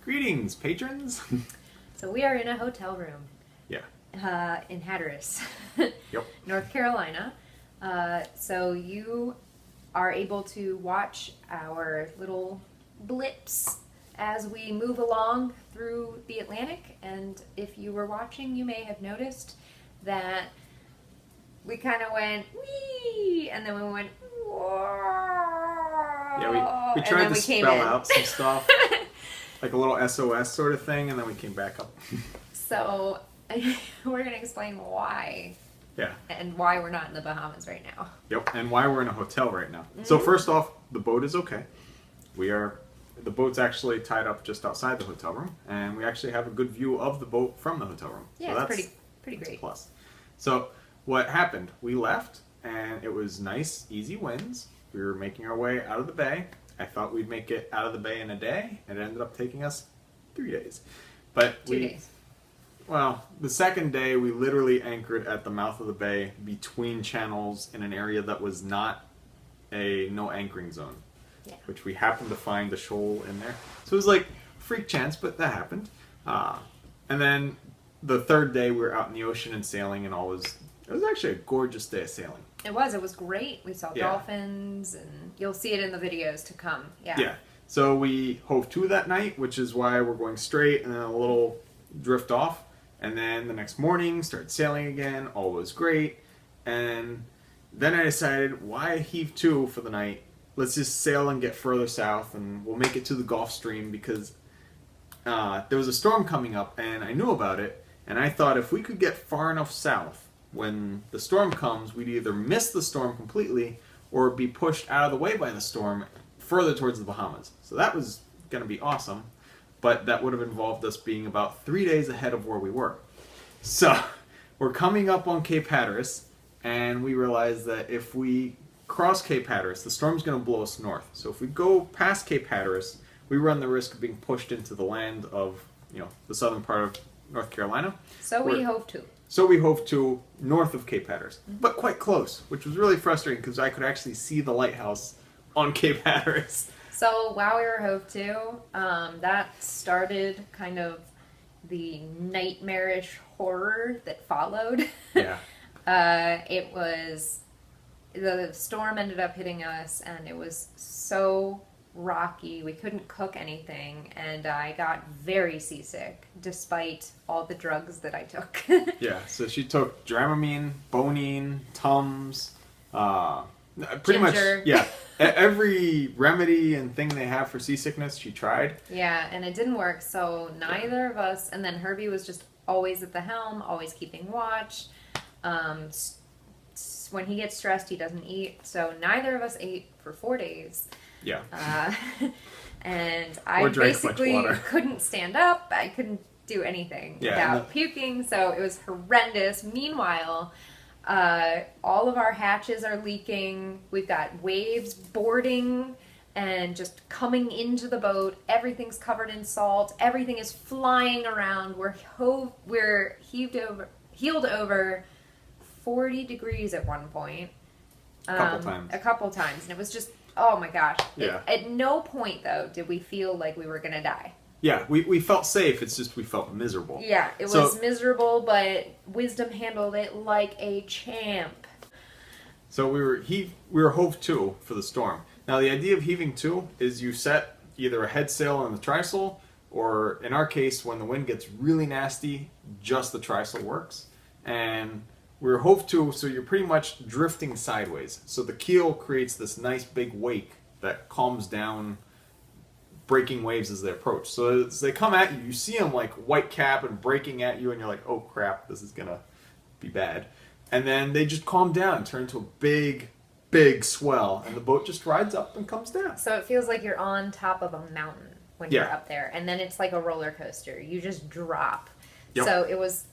Greetings, patrons. So we are in a hotel room. Yeah. In Hatteras, Yep. North Carolina. So you are able to watch our little blips as we move along through the Atlantic. And if you were watching, you may have noticed that we kind of went wee, and then we went whoa. Yeah, we and tried then to we came spell in. out some stuff, like a little SOS sort of thing, and then we came back up. So we're gonna explain why. Yeah. And why we're not in the Bahamas right now. Yep. And why we're in a hotel right now. So first off, the boat is okay. The boat's actually tied up just outside the hotel room, and we actually have a good view of the boat from the hotel room. Yeah, so it's that's pretty a great. plus. So what happened? We left, and it was nice, easy winds. We were making our way out of the bay. I thought we'd make it out of the bay in a day, and it ended up taking us 3 days. But 2 days. Well, the second day we literally anchored at the mouth of the bay between channels in an area that was not a no anchoring zone. Yeah. Which we happened to find a shoal in there. So it was like freak chance, but that happened. And then the third day we were out in the ocean and sailing, and it was actually a gorgeous day of sailing. It was great. We saw Yeah. dolphins, and you'll see it in the videos to come. Yeah. Yeah. So we hove to that night, which is why we're going straight and then a little drift off. And then the next morning, started sailing again. All was great. And then I decided, why heave to for the night? Let's just sail and get further south, and we'll make it to the Gulf Stream, because there was a storm coming up, and I knew about it. And I thought if we could get far enough south, when the storm comes, we'd either miss the storm completely or be pushed out of the way by the storm further towards the Bahamas. So that was going to be awesome. But that would have involved us being about 3 days ahead of where we were. So we're coming up on Cape Hatteras, and we realize that if we cross Cape Hatteras, the storm's going to blow us north. So if we go past Cape Hatteras, we run the risk of being pushed into the land of, the southern part of North Carolina. So we hove to. So we hove to north of Cape Hatteras, but quite close, which was really frustrating because I could actually see the lighthouse on Cape Hatteras. So while we were hove to, that started kind of the nightmarish horror that followed. Yeah. The storm ended up hitting us, and it was so rocky. We couldn't cook anything, and I got very seasick despite all the drugs that I took. Yeah, so she took Dramamine, Bonine, Tums, pretty Ginger. much, yeah. Every remedy and thing they have for seasickness, she tried. Yeah, and it didn't work, so neither of us, and then Herbie was just always at the helm, always keeping watch. When he gets stressed, he doesn't eat, so neither of us ate for 4 days. Yeah. And I Or drank much basically water. couldn't stand up. I couldn't do anything Yeah, without puking, so it was horrendous. Meanwhile, all of our hatches are leaking. We've got waves boarding and just coming into the boat. Everything's covered in salt. Everything is flying around. We're heeled over 40 degrees at one point. A couple times. And it was just, oh my gosh. Yeah. At no point, though, did we feel like we were going to die. Yeah, we felt safe, it's just we felt miserable. Yeah, it was miserable, but Wisdom handled it like a champ. So we were hove to for the storm. Now the idea of heaving to is you set either a head sail on the trysail, or in our case, when the wind gets really nasty, just the trysail works. And we're hove to, so you're pretty much drifting sideways. So the keel creates this nice big wake that calms down breaking waves as they approach. So as they come at you, you see them like white cap and breaking at you, and you're like, oh crap, this is gonna be bad. And then they just calm down and turn into a big, big swell, and the boat just rides up and comes down. So it feels like you're on top of a mountain when you're up there, and then it's like a roller coaster. You just drop. Yep. So it was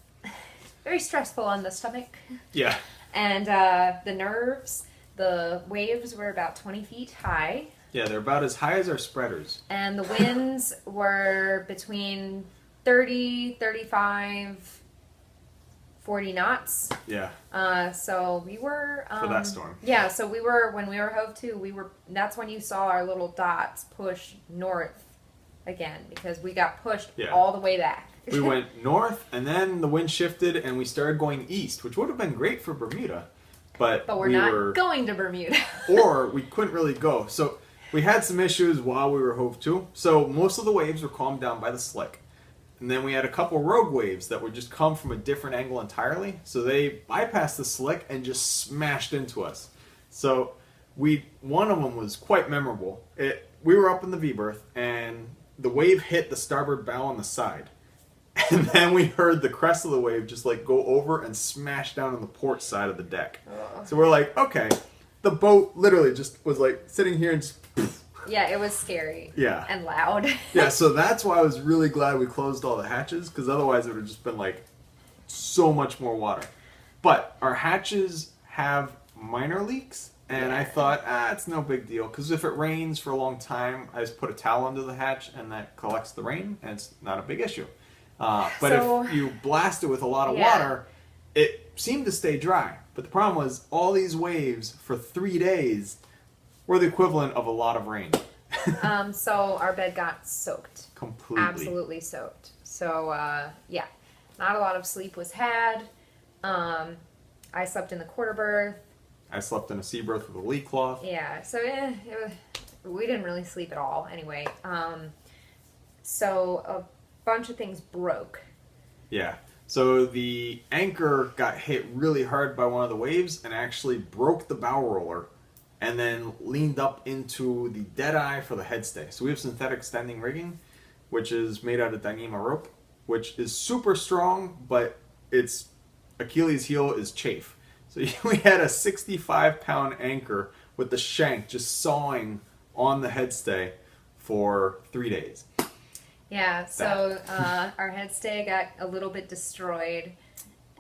very stressful on the stomach. Yeah. And the nerves, the waves were about 20 feet high. Yeah, they're about as high as our spreaders. And the winds were between 30, 35, 40 knots. Yeah. So we were... for that storm. Yeah, so when we were hove to, that's when you saw our little dots push north again because we got pushed Yeah. all the way back. We went north, and then the wind shifted, and we started going east, which would have been great for Bermuda, but But we're we not were, going to Bermuda. or we couldn't really go. So we had some issues while we were hove to. So most of the waves were calmed down by the slick. And then we had a couple rogue waves that would just come from a different angle entirely. So they bypassed the slick and just smashed into us. So one of them was quite memorable. We were up in the V-berth, and the wave hit the starboard bow on the side. And then we heard the crest of the wave just like go over and smash down on the port side of the deck. So we're like, okay. The boat literally just was like sitting here and just... Yeah, it was scary. Yeah. And loud. Yeah, so that's why I was really glad we closed all the hatches, because otherwise it would have just been like so much more water. But our hatches have minor leaks, and I thought, it's no big deal, because if it rains for a long time, I just put a towel under the hatch and that collects the rain, and it's not a big issue. But So- if you blast it with a lot of Yeah. water, it seemed to stay dry. But the problem was all these waves for 3 days were the equivalent of a lot of rain. So our bed got soaked. Completely. Absolutely soaked. So, yeah, not a lot of sleep was had. I slept in the quarter berth. I slept in a sea berth with a lee cloth. Yeah, so we didn't really sleep at all anyway. So a bunch of things broke. Yeah. So the anchor got hit really hard by one of the waves and actually broke the bow roller and then leaned up into the deadeye for the headstay. So we have synthetic standing rigging, which is made out of Dyneema rope, which is super strong, but its Achilles heel is chafe. So we had a 65-pound anchor with the shank just sawing on the headstay for 3 days. Yeah, so our headstay got a little bit destroyed.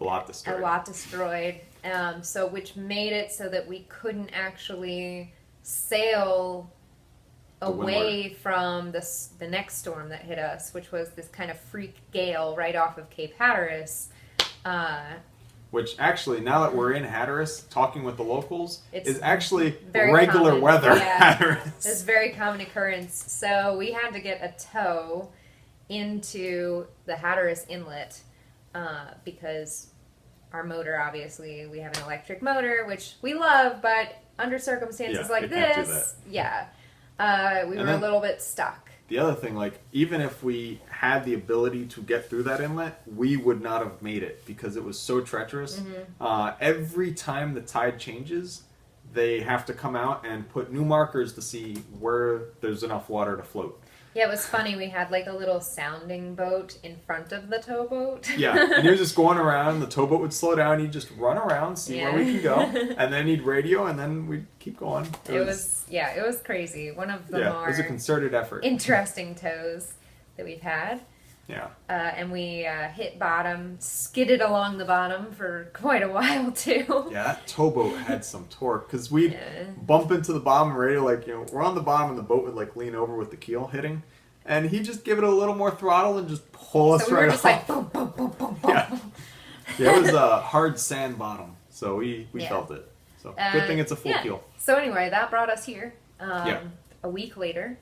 A lot destroyed. A lot destroyed. So which made it so that we couldn't actually sail away from the next storm that hit us, which was this kind of freak gale right off of Cape Hatteras. Which actually, now that we're in Hatteras, talking with the locals, It's is actually very regular common. weather. Yeah. Hatteras. It's a very common occurrence. So we had to get a tow into the Hatteras Inlet because our motor, obviously, we have an electric motor, which we love, but under circumstances Yeah, like you can't do this, we And were a then- little bit stuck. The other thing, like, even if we had the ability to get through that inlet, we would not have made it because it was so treacherous. Mm-hmm. Every time the tide changes, they have to come out and put new markers to see where there's enough water to float. Yeah, it was funny. We had like a little sounding boat in front of the towboat. Yeah, and he was just going around, the towboat would slow down, he'd just run around, see where we can go, and then he'd radio, and then we'd keep going. It was crazy. One of the it more was a concerted effort. interesting tows that we've had. Yeah. And we hit bottom, skidded along the bottom for quite a while too. Yeah, that towboat had some torque because we'd Yeah. bump into the bottom radio, like, we're on the bottom and the boat would like lean over with the keel hitting, and he'd just give it a little more throttle and just pull us So we right were just off. like boom, boom, boom, boom, boom. Yeah, it was a hard sand bottom, so we Yeah. felt it. So good thing it's a full yeah. keel. So anyway, that brought us here. Yeah. A week later,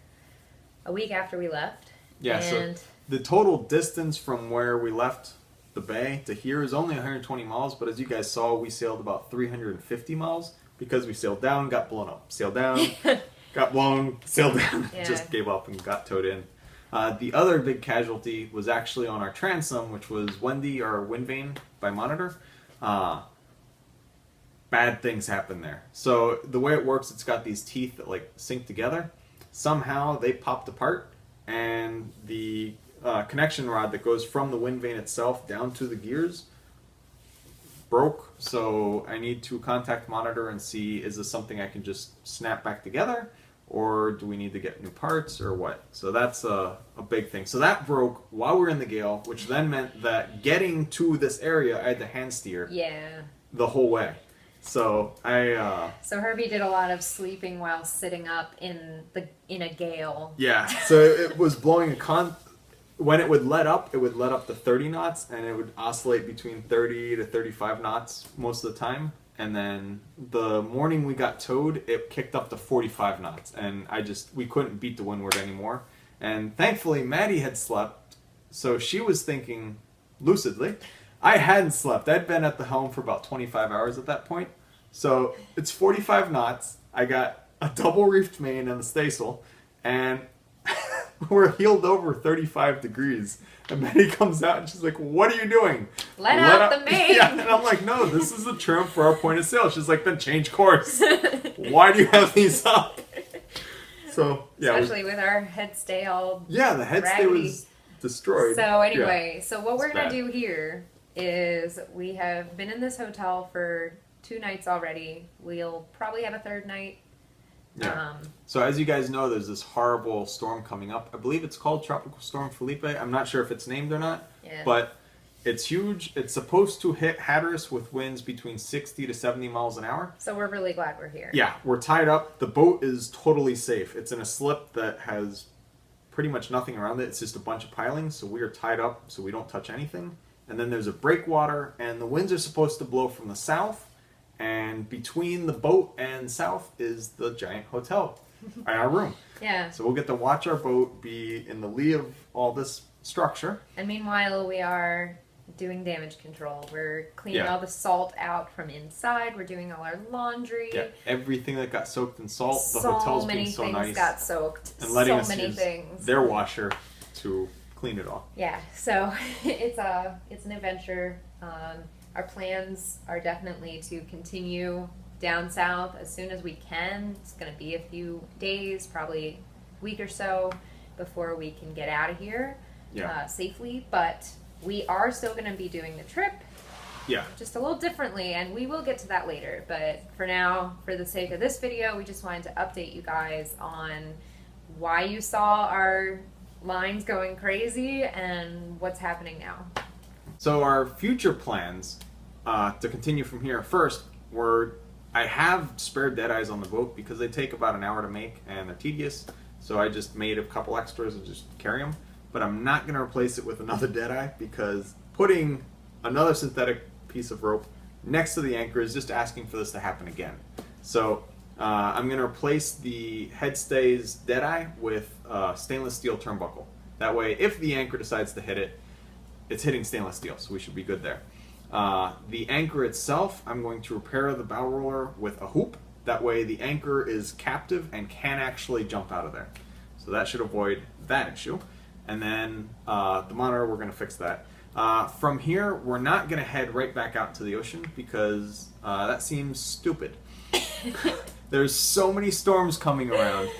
a week after we left. Yeah, and so the total distance from where we left the bay to here is only 120 miles, but as you guys saw, we sailed about 350 miles because we sailed down, got blown up. Sailed down, got blown, sailed down, Yeah. just gave up and got towed in. The other big casualty was actually on our transom, which was Wendy, our wind vane by monitor. Bad things happen there. So the way it works, it's got these teeth that like sink together. Somehow they popped apart, and the connection rod that goes from the wind vane itself down to the gears broke. So I need to contact monitor and see, is this something I can just snap back together, or do we need to get new parts, or what? So that's a big thing. So that broke while we were in the gale, which then meant that getting to this area, I had to hand steer yeah. the whole way. So So Herbie did a lot of sleeping while sitting up in a gale. yeah. So it was blowing when it would let up to 30 knots, and it would oscillate between 30 to 35 knots most of the time. And then the morning we got towed, it kicked up to 45 knots, and we couldn't beat the windward anymore. And thankfully, Maddie had slept, so she was thinking lucidly. I hadn't slept. I'd been at the helm for about 25 hours at that point. So it's 45 knots. I got a double reefed main and the staysail, and we're heeled over 35 degrees. And Maddie comes out and she's like, "What are you doing?" Let out the main. Yeah, and I'm like, "No, this is a trim for our point of sail." She's like, "Then change course. Why do you have these up?" So yeah, especially with our head stay all yeah, the head stay raggedy. was destroyed. So anyway, so what we're It's gonna bad. do here is we have been in this hotel for 2 nights already. We'll probably have a third night. Yeah. So as you guys know, there's this horrible storm coming up. I believe it's called Tropical Storm Felipe. I'm not sure if it's named or not, Yeah. but it's huge. It's supposed to hit Hatteras with winds between 60 to 70 miles an hour. So we're really glad we're here. Yeah, we're tied up. The boat is totally safe. It's in a slip that has pretty much nothing around it. It's just a bunch of pilings, so we are tied up so we don't touch anything. And then there's a breakwater, and the winds are supposed to blow from the south. And between the boat and south is the giant hotel and our room. Yeah. So we'll get to watch our boat be in the lee of all this structure. And meanwhile, we are doing damage control. We're cleaning Yeah. all the salt out from inside. We're doing all our laundry. Yeah, everything that got soaked in salt. The So hotel's many being so things nice got soaked. and letting so us many use things. their washer to clean it all. Yeah, so it's an adventure. Our plans are definitely to continue down south as soon as we can. It's going to be a few days, probably a week or so, before we can get out of here safely. But we are still going to be doing the trip, Yeah. just a little differently, and we will get to that later. But for now, for the sake of this video, we just wanted to update you guys on why you saw our lines going crazy and what's happening now. So our future plans to continue from here. First, I have spare deadeyes on the boat because they take about an hour to make and they're tedious. So I just made a couple extras and just carry them. But I'm not going to replace it with another deadeye because putting another synthetic piece of rope next to the anchor is just asking for this to happen again. So I'm going to replace the headstay's deadeye with stainless steel turnbuckle. That way, if the anchor decides to hit it, it's hitting stainless steel, so we should be good there. The anchor itself, I'm going to repair the bow roller with a hoop. That way the anchor is captive and can actually jump out of there. So that should avoid that issue. And then the monitor, we're going to fix that. From here, we're not going to head right back out into the ocean because that seems stupid. There's so many storms coming around.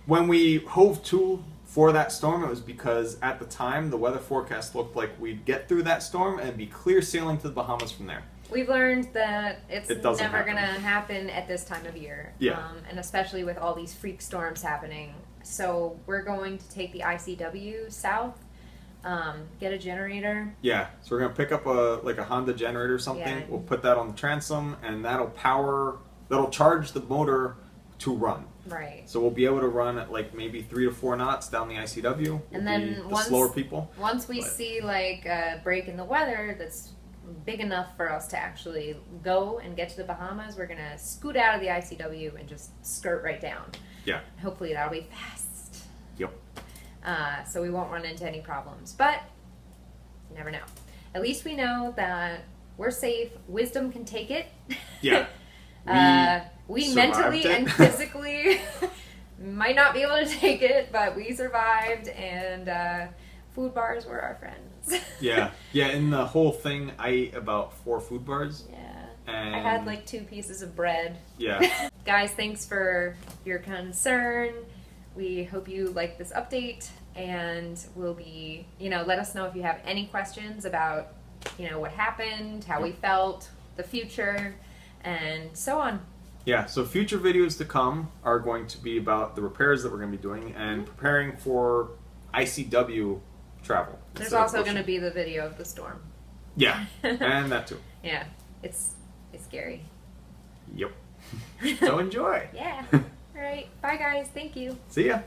When we hove to for that storm, it was because at the time the weather forecast looked like we'd get through that storm and be clear sailing to the Bahamas from there. We've learned that It it's doesn't never happen. going to happen at this time of year. Yeah. And especially with all these freak storms happening. So we're going to take the ICW south, get a generator. Yeah, so we're gonna pick up a Honda generator or something. Yeah. We'll put that on the transom, and that'll charge the motor to run. Right. So we'll be able to run at like maybe 3 to 4 knots down the ICW. We'll And then be the once- slower people. Once we But- see like a break in the weather that's big enough for us to actually go and get to the Bahamas, we're gonna scoot out of the ICW and just skirt right down. Yeah. Hopefully that'll be fast. Yep. So we won't run into any problems. But you never know. At least we know that we're safe. Wisdom can take it. Yeah. We survived mentally it. and physically might not be able to take it, but we survived, and food bars were our friends. Yeah. Yeah. In the whole thing, I ate about 4 food bars. Yeah. And I had like 2 pieces of bread. Yeah. Guys, thanks for your concern. We hope you like this update, and we'll be, let us know if you have any questions about, what happened, how we felt, the future, and so on. Yeah, so future videos to come are going to be about the repairs that we're going to be doing and preparing for ICW travel. There's instead of also ocean. going to be the video of the storm. Yeah, and that too. Yeah, it's scary. Yep. So enjoy. Yeah. All right. Bye, guys. Thank you. See ya.